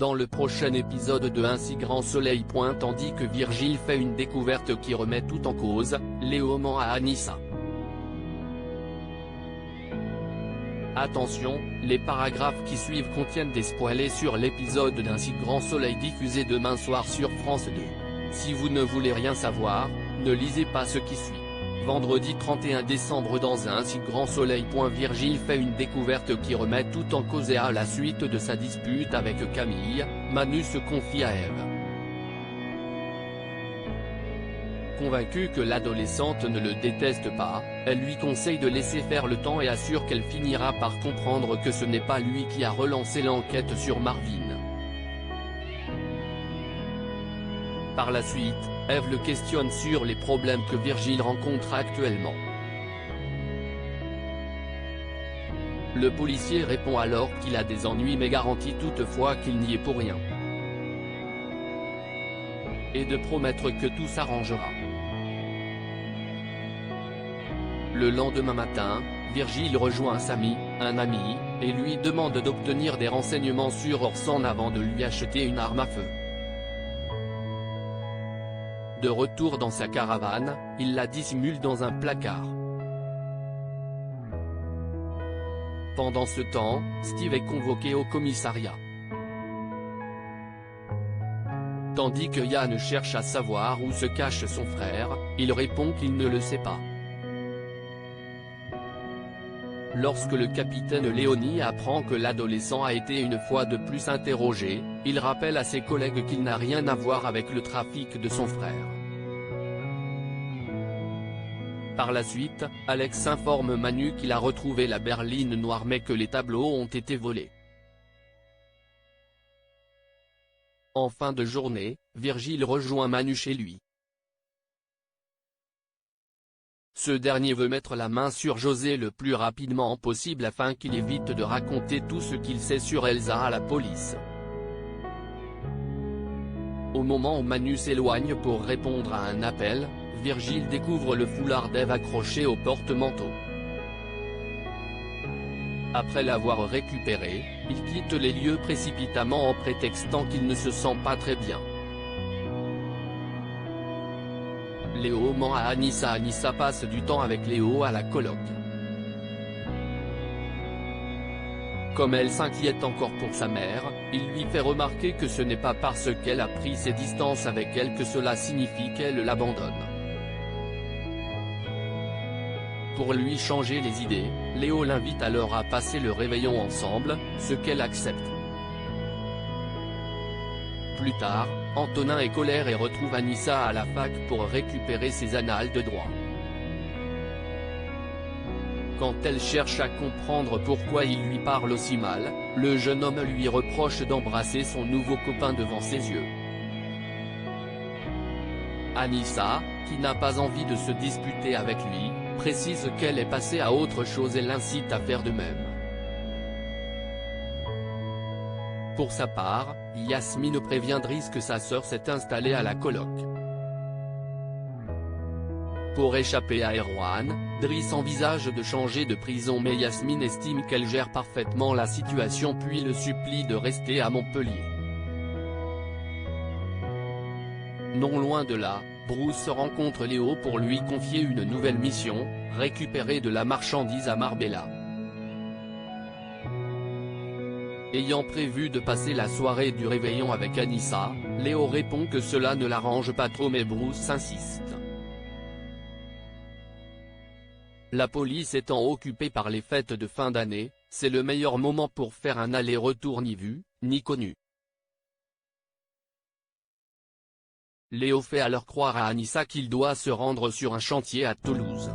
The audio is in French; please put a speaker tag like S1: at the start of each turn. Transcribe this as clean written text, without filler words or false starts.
S1: Dans le prochain épisode de Un si grand soleil. Tandis que Virgile fait une découverte qui remet tout en cause, Léo ment à Anissa. Attention, les paragraphes qui suivent contiennent des spoilers sur l'épisode d'Un si grand soleil diffusé demain soir sur France 2. Si vous ne voulez rien savoir, ne lisez pas ce qui suit. Vendredi 31 décembre dans Un si grand soleil. Virgile fait une découverte qui remet tout en cause et à la suite de sa dispute avec Camille, Manu se confie à Ève. Convaincue que l'adolescente ne le déteste pas, elle lui conseille de laisser faire le temps et assure qu'elle finira par comprendre que ce n'est pas lui qui a relancé l'enquête sur Marvin. Par la suite, Ève le questionne sur les problèmes que Virgile rencontre actuellement. Le policier répond alors qu'il a des ennuis mais garantit toutefois qu'il n'y est pour rien. Et de promettre que tout s'arrangera. Le lendemain matin, Virgile rejoint Samy, un ami, et lui demande d'obtenir des renseignements sur Orson avant de lui acheter une arme à feu. De retour dans sa caravane, il la dissimule dans un placard. Pendant ce temps, Steve est convoqué au commissariat. Tandis que Yann cherche à savoir où se cache son frère, il répond qu'il ne le sait pas. Lorsque le capitaine Léonie apprend que l'adolescent a été une fois de plus interrogé, il rappelle à ses collègues qu'il n'a rien à voir avec le trafic de son frère. Par la suite, Alex informe Manu qu'il a retrouvé la berline noire mais que les tableaux ont été volés. En fin de journée, Virgile rejoint Manu chez lui. Ce dernier veut mettre la main sur José le plus rapidement possible afin qu'il évite de raconter tout ce qu'il sait sur Elsa à la police. Au moment où Manu s'éloigne pour répondre à un appel, Virgile découvre le foulard d'Ève accroché au porte-manteau. Après l'avoir récupéré, il quitte les lieux précipitamment en prétextant qu'il ne se sent pas très bien. Léo ment à Anissa. Anissa passe du temps avec Léo à la coloc. Comme elle s'inquiète encore pour sa mère, il lui fait remarquer que ce n'est pas parce qu'elle a pris ses distances avec elle que cela signifie qu'elle l'abandonne. Pour lui changer les idées, Léo l'invite alors à passer le réveillon ensemble, ce qu'elle accepte. Plus tard, Antonin est colère et retrouve Anissa à la fac pour récupérer ses annales de droit. Quand elle cherche à comprendre pourquoi il lui parle aussi mal, le jeune homme lui reproche d'embrasser son nouveau copain devant ses yeux. Anissa, qui n'a pas envie de se disputer avec lui, précise qu'elle est passée à autre chose et l'incite à faire de même. Pour sa part, Yasmine prévient Driss que sa sœur s'est installée à la coloc. Pour échapper à Erwan, Driss envisage de changer de prison mais Yasmine estime qu'elle gère parfaitement la situation puis le supplie de rester à Montpellier. Non loin de là, Bruce rencontre Léo pour lui confier une nouvelle mission, récupérer de la marchandise à Marbella. Ayant prévu de passer la soirée du réveillon avec Anissa, Léo répond que cela ne l'arrange pas trop mais Bruce insiste. La police étant occupée par les fêtes de fin d'année, c'est le meilleur moment pour faire un aller-retour ni vu, ni connu. Léo fait alors croire à Anissa qu'il doit se rendre sur un chantier à Toulouse.